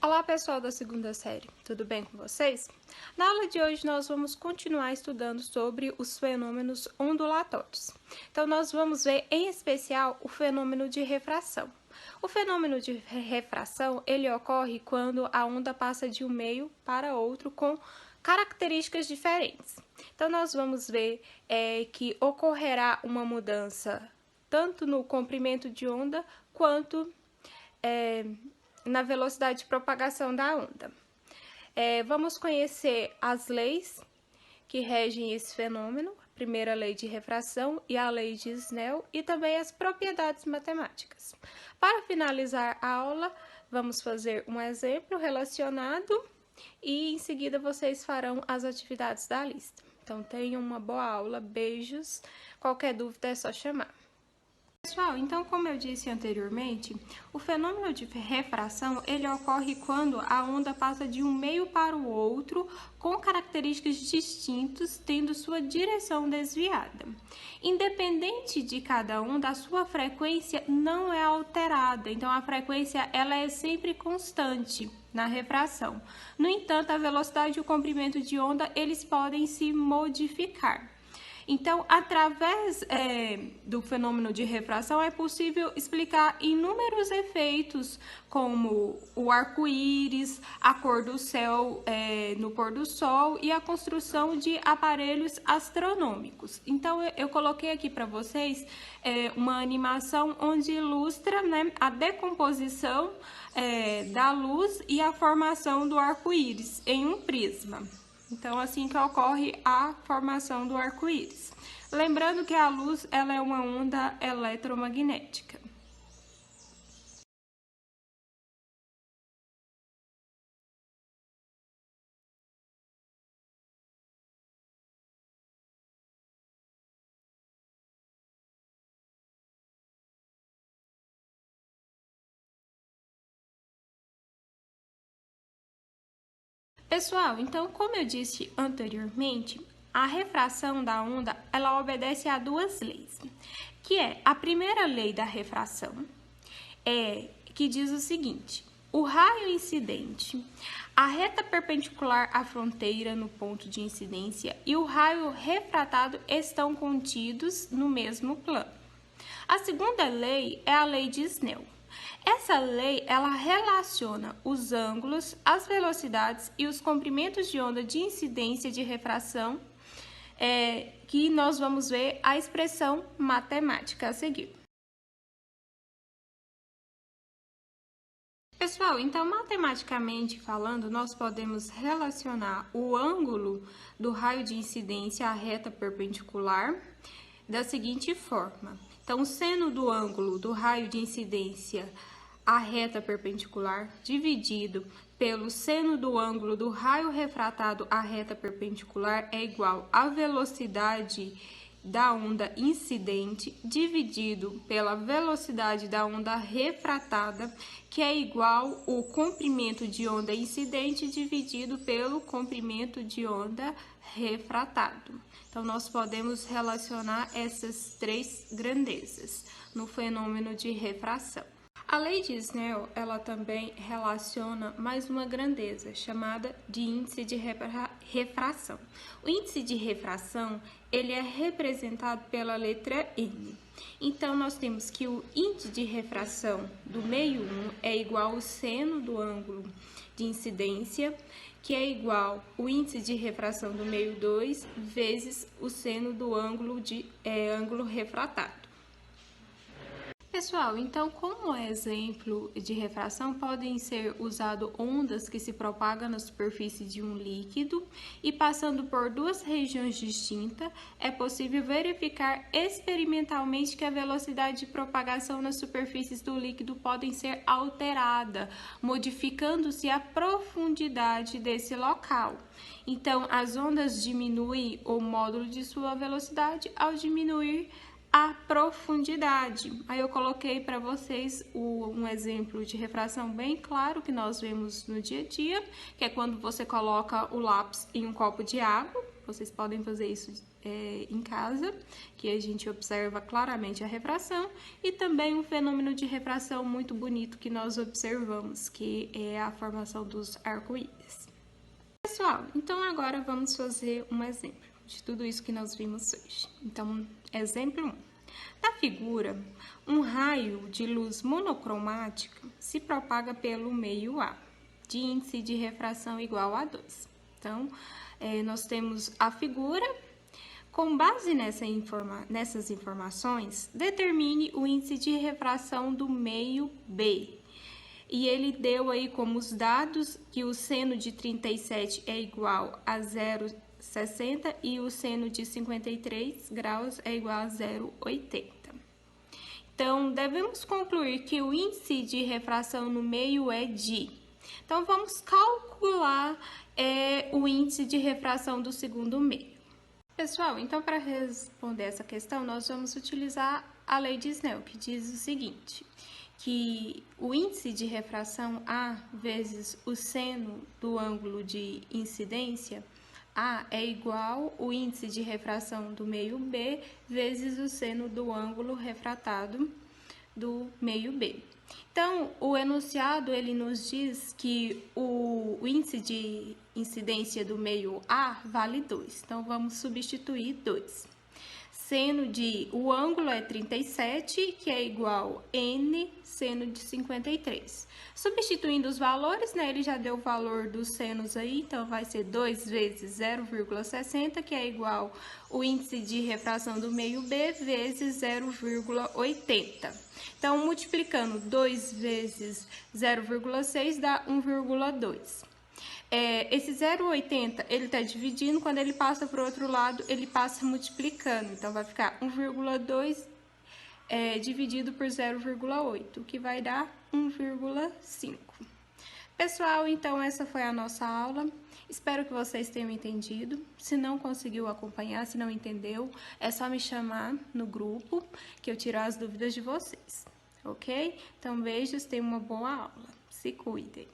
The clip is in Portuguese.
Olá pessoal da segunda série, tudo bem com vocês? Na aula de hoje nós vamos continuar estudando sobre os fenômenos ondulatórios. Então nós vamos ver em especial o fenômeno de refração. O fenômeno de refração ele ocorre quando a onda passa de um meio para outro com características diferentes. Então nós vamos ver que ocorrerá uma mudança tanto no comprimento de onda quanto na velocidade de propagação da onda. Vamos conhecer as leis que regem esse fenômeno, a primeira lei de refração e a lei de Snell, e também as propriedades matemáticas. Para finalizar a aula, vamos fazer um exemplo relacionado e em seguida vocês farão as atividades da lista. Então tenham uma boa aula, beijos, qualquer dúvida é só chamar. Pessoal, então como eu disse anteriormente, o fenômeno de refração ele ocorre quando a onda passa de um meio para o outro com características distintas, tendo sua direção desviada. Independente de cada onda, a sua frequência não é alterada, então a frequência ela é sempre constante na refração. No entanto, a velocidade e o comprimento de onda eles podem se modificar. Então, através do fenômeno de refração, é possível explicar inúmeros efeitos, como o arco-íris, a cor do céu no pôr do sol e a construção de aparelhos astronômicos. Então, eu coloquei aqui para vocês uma animação onde ilustra, né, a decomposição da luz e a formação do arco-íris em um prisma. Então, assim que ocorre a formação do arco-íris. Lembrando que a luz ela é uma onda eletromagnética. Pessoal, então, como eu disse anteriormente, a refração da onda, ela obedece a duas leis, que é a primeira lei da refração, que diz o seguinte: o raio incidente, a reta perpendicular à fronteira no ponto de incidência e o raio refratado estão contidos no mesmo plano. A segunda lei é a lei de Snell. Essa lei, ela relaciona os ângulos, as velocidades e os comprimentos de onda de incidência de refração, que nós vamos ver a expressão matemática a seguir. Pessoal, então, matematicamente falando, nós podemos relacionar o ângulo do raio de incidência à reta perpendicular da seguinte forma. Então, o seno do ângulo do raio de incidência à reta perpendicular dividido pelo seno do ângulo do raio refratado à reta perpendicular é igual à velocidade da onda incidente dividido pela velocidade da onda refratada, que é igual ao comprimento de onda incidente dividido pelo comprimento de onda refratado. Então, nós podemos relacionar essas três grandezas no fenômeno de refração. A lei de Snell, ela também relaciona mais uma grandeza, chamada de índice de refração. O índice de refração, ele é representado pela letra N. Então, nós temos que o índice de refração do meio 1 é igual ao seno do ângulo de incidência, que é igual ao índice de refração do meio 2 vezes o seno do ângulo refratado. Pessoal, então, como exemplo de refração, podem ser usadas ondas que se propagam na superfície de um líquido e passando por duas regiões distintas, é possível verificar experimentalmente que a velocidade de propagação nas superfícies do líquido podem ser alterada, modificando-se a profundidade desse local. Então, as ondas diminuem o módulo de sua velocidade ao diminuir a profundidade. Aí eu coloquei para vocês um exemplo de refração bem claro que nós vemos no dia a dia, que é quando você coloca o lápis em um copo de água, vocês podem fazer isso em casa, que a gente observa claramente a refração, e também um fenômeno de refração muito bonito que nós observamos, que é a formação dos arco-íris. Pessoal, então agora vamos fazer um exemplo de tudo isso que nós vimos hoje. Então, exemplo 1. Na figura, um raio de luz monocromática se propaga pelo meio A, de índice de refração igual a 2. Então, nós temos a figura. Com base nessas informações, determine o índice de refração do meio B. E ele deu aí como os dados que o seno de 37 é igual a 0,60 e o seno de 53 graus é igual a 0,80. Então, devemos concluir que o índice de refração no meio é de. Então, vamos calcular o índice de refração do segundo meio. Pessoal, então para responder essa questão, nós vamos utilizar a lei de Snell, que diz o seguinte, que o índice de refração A vezes o seno do ângulo de incidência A é igual ao índice de refração do meio B vezes o seno do ângulo refratado do meio B. Então, o enunciado, ele nos diz que o índice de incidência do meio A vale 2. Então, vamos substituir 2. Seno de... O ângulo é 37, que é igual N seno de 53. Substituindo os valores, né, ele já deu o valor dos senos aí, então vai ser 2 vezes 0,60, que é igual o índice de refração do meio B vezes 0,80. Então, multiplicando 2 vezes 0,6 dá 1,2. Esse 0,80, ele está dividindo, quando ele passa para o outro lado, ele passa multiplicando. Então, vai ficar 1,2 dividido por 0,8, que vai dar 1,5. Pessoal, então, essa foi a nossa aula. Espero que vocês tenham entendido. Se não conseguiu acompanhar, se não entendeu, é só me chamar no grupo, que eu tiro as dúvidas de vocês, ok? Então, beijos, tenham uma boa aula. Se cuidem.